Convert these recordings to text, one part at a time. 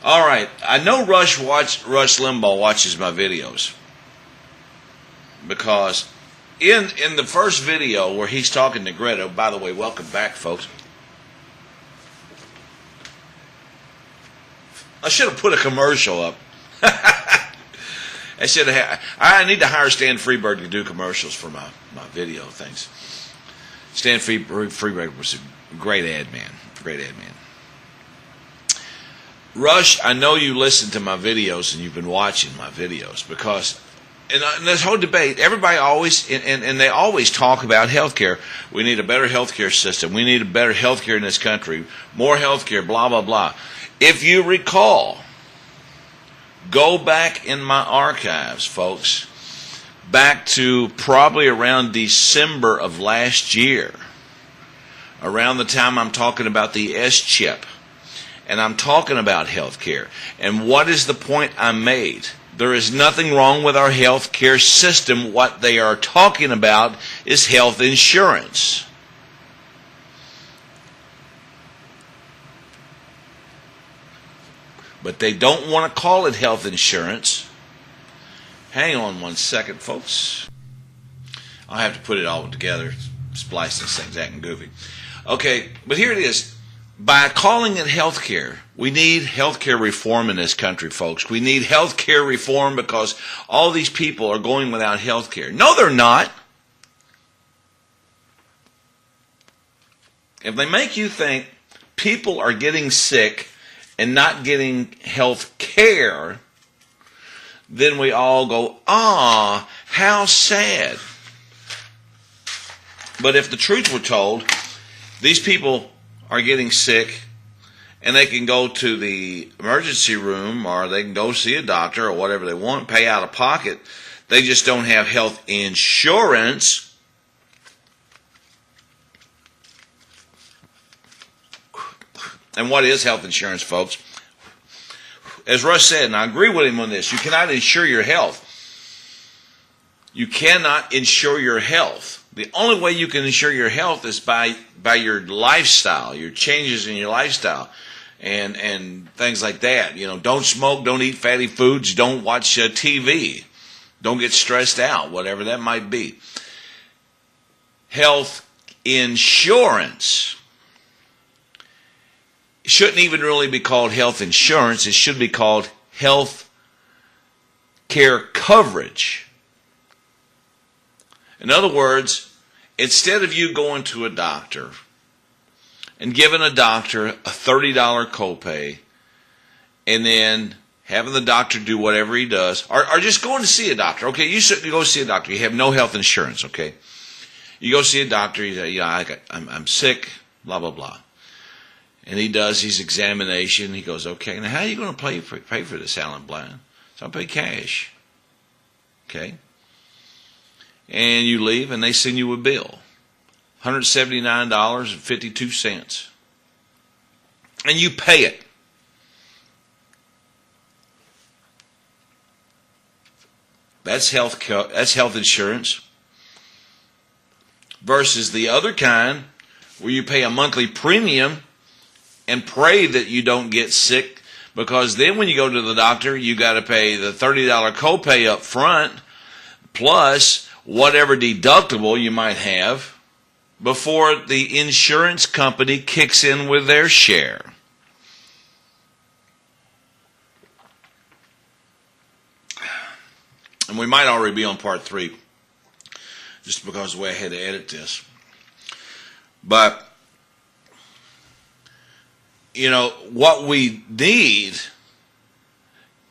All right, I know Rush Limbaugh watches my videos because in the first video where he's talking to Greta, by the way, welcome back, folks. I should have put a commercial up. I need to hire Stan Freberg to do commercials for my video things. Stan Freberg was a great ad man. Great ad man. Rush, I know you listen to my videos and you've been watching my videos because in this whole debate, everybody always, and they always talk about health care. We need a better health care system. We need a better health care in this country. More health care, blah, blah, blah. If you recall, go back in my archives, folks, back to probably around December of last year, around the time I'm talking about the S-chip. And I'm talking about health care. And what is the point I made? There is nothing wrong with our health care system. What they are talking about is health insurance. But they don't want to call it health insurance. Hang on one second, folks. I'll have to put it all together. Splice this thing's acting goofy. Okay, but here it is. By calling it health care, we need health care reform in this country, folks. We need health care reform because all these people are going without health care. No, they're not. If they make you think people are getting sick and not getting health care, then we all go, how sad. But if the truth were told, these people are getting sick and they can go to the emergency room or they can go see a doctor or whatever they want, pay out of pocket. They just don't have health insurance. And what is health insurance, folks? As Russ said, and I agree with him on this, you cannot insure your health. You cannot insure your health. The only way you can insure your health is by your lifestyle, your changes in your lifestyle, and things like that. You know, don't smoke, don't eat fatty foods, don't watch TV, don't get stressed out, whatever that might be. Health insurance shouldn't even really be called health insurance. It should be called health care coverage. In other words, instead of you going to a doctor and giving a doctor a $30 copay and then having the doctor do whatever he does, or just going to see a doctor. Okay, you go see a doctor. You have no health insurance, okay? You go see a doctor. You say, I'm sick, blah, blah, blah. And he does his examination. He goes, okay, now how are you going to pay for this, Howlinblind? So I'll pay cash. Okay? And you leave, and they send you a bill, $179.52, and you pay it. That's health insurance. Versus the other kind, where you pay a monthly premium and pray that you don't get sick, because then when you go to the doctor, you got to pay the $30 copay up front, plus whatever deductible you might have before the insurance company kicks in with their share. And we might already be on part 3, just because of the way I had to edit this. But, you know, what we need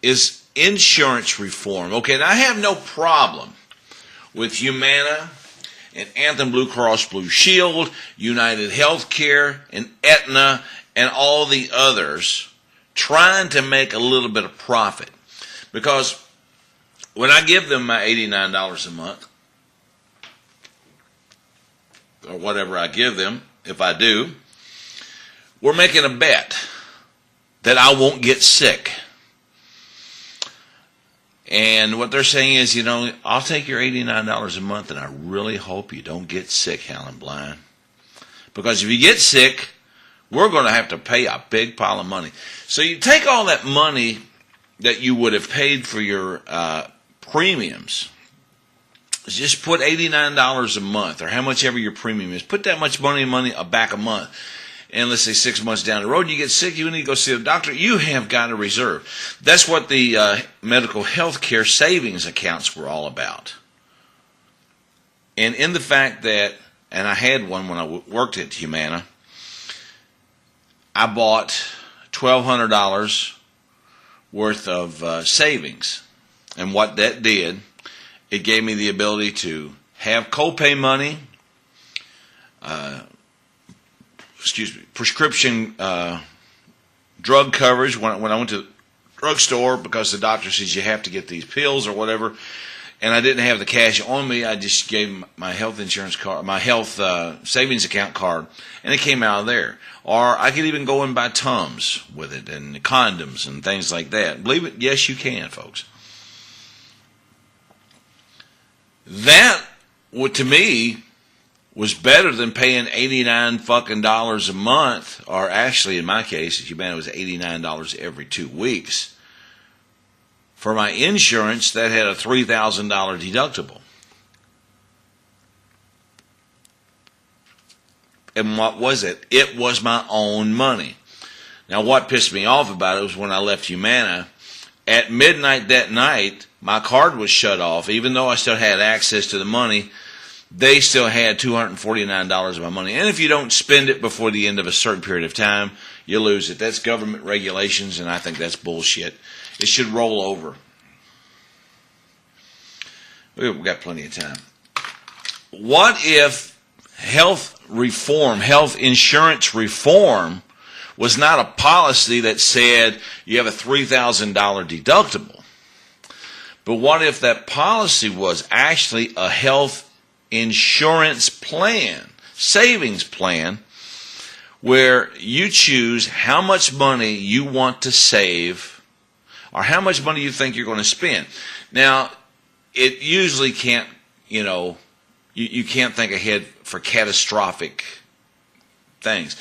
is insurance reform. Okay, and I have no problem with Humana and Anthem Blue Cross Blue Shield, United Healthcare, and Aetna, and all the others trying to make a little bit of profit. Because when I give them my $89 a month, or whatever I give them, if I do, we're making a bet that I won't get sick. And what they're saying is, you know, I'll take your $89 a month, and I really hope you don't get sick, Howlinblind. Because if you get sick, we're going to have to pay a big pile of money. So you take all that money that you would have paid for your premiums, just put $89 a month, or how much ever your premium is. Put that much money back a month. And let's say 6 months down the road, you get sick, you need to go see a doctor, you have got a reserve. That's what the medical health care savings accounts were all about. And in the fact that, and I had one when I worked at Humana, I bought $1,200 worth of savings. And what that did, it gave me the ability to have copay money, prescription drug coverage when I went to the drugstore, because the doctor says you have to get these pills or whatever, and I didn't have the cash on me. I just gave him my health insurance card, my health savings account card, and it came out of there. Or I could even go and buy Tums with it, and condoms and things like that. Believe it? Yes, you can, folks. That, to me, was better than paying $89 fucking dollars a month, or actually, in my case, at Humana, it was $89 every 2 weeks. For my insurance, that had a $3,000 deductible. And what was it? It was my own money. Now, what pissed me off about it was when I left Humana, at midnight that night, my card was shut off. Even though I still had access to the money, they still had $249 of my money. And if you don't spend it before the end of a certain period of time, you lose it. That's government regulations, and I think that's bullshit. It should roll over. We've got plenty of time. What if health insurance reform was not a policy that said you have a $3,000 deductible? But what if that policy was actually a health insurance plan, savings plan, where you choose how much money you want to save or how much money you think you're going to spend. Now, it usually can't, you can't think ahead for catastrophic things.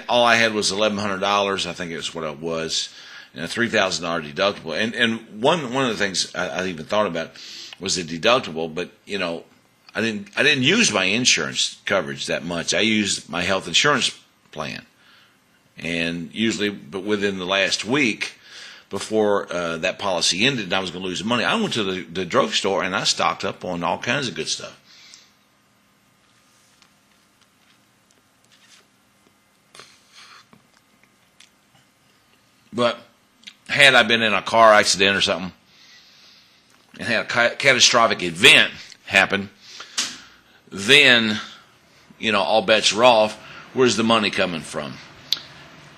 All I had was $1,100, I think it was what it was, and a $3,000 deductible. And one of the things I even thought about was the deductible, but, I didn't use my insurance coverage that much. I used my health insurance plan. And usually, but within the last week, before that policy ended and I was going to lose money, I went to the drugstore and I stocked up on all kinds of good stuff. But had I been in a car accident or something and had a catastrophic event happen, then, all bets are off. Where's the money coming from?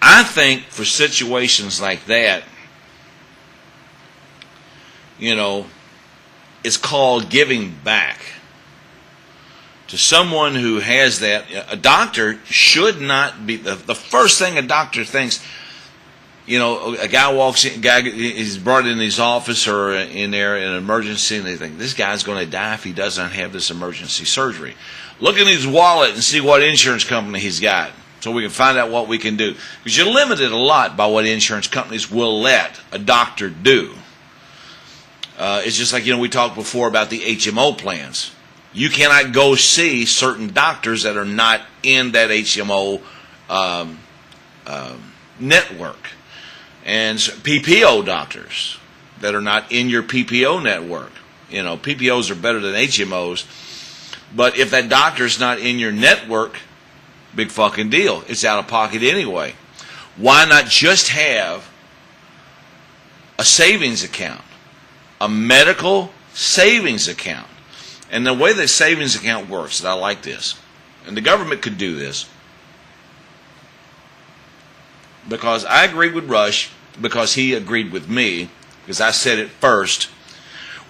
I think for situations like that, it's called giving back to someone who has that. A doctor should not be, the first thing a doctor thinks, a guy walks in, is brought in his office or in there in an emergency, and they think, this guy's going to die if he doesn't have this emergency surgery. Look in his wallet and see what insurance company he's got so we can find out what we can do. Because you're limited a lot by what insurance companies will let a doctor do. It's just like, we talked before about the HMO plans. You cannot go see certain doctors that are not in that HMO network. And PPO doctors that are not in your PPO network. PPOs are better than HMOs. But if that doctor's not in your network, big fucking deal. It's out of pocket anyway. Why not just have a savings account? A medical savings account. And the way the savings account works, and I like this, and the government could do this, because I agreed with Rush, because he agreed with me, because I said it first.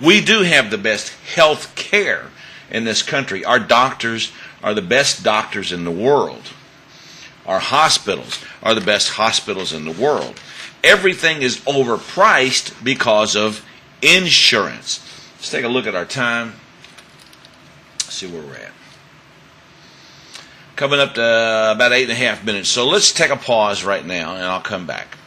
We do have the best health care in this country. Our doctors are the best doctors in the world. Our hospitals are the best hospitals in the world. Everything is overpriced because of insurance. Let's take a look at our time. See where we're at. coming up to about 8.5 minutes. So let's take a pause right now, and I'll come back.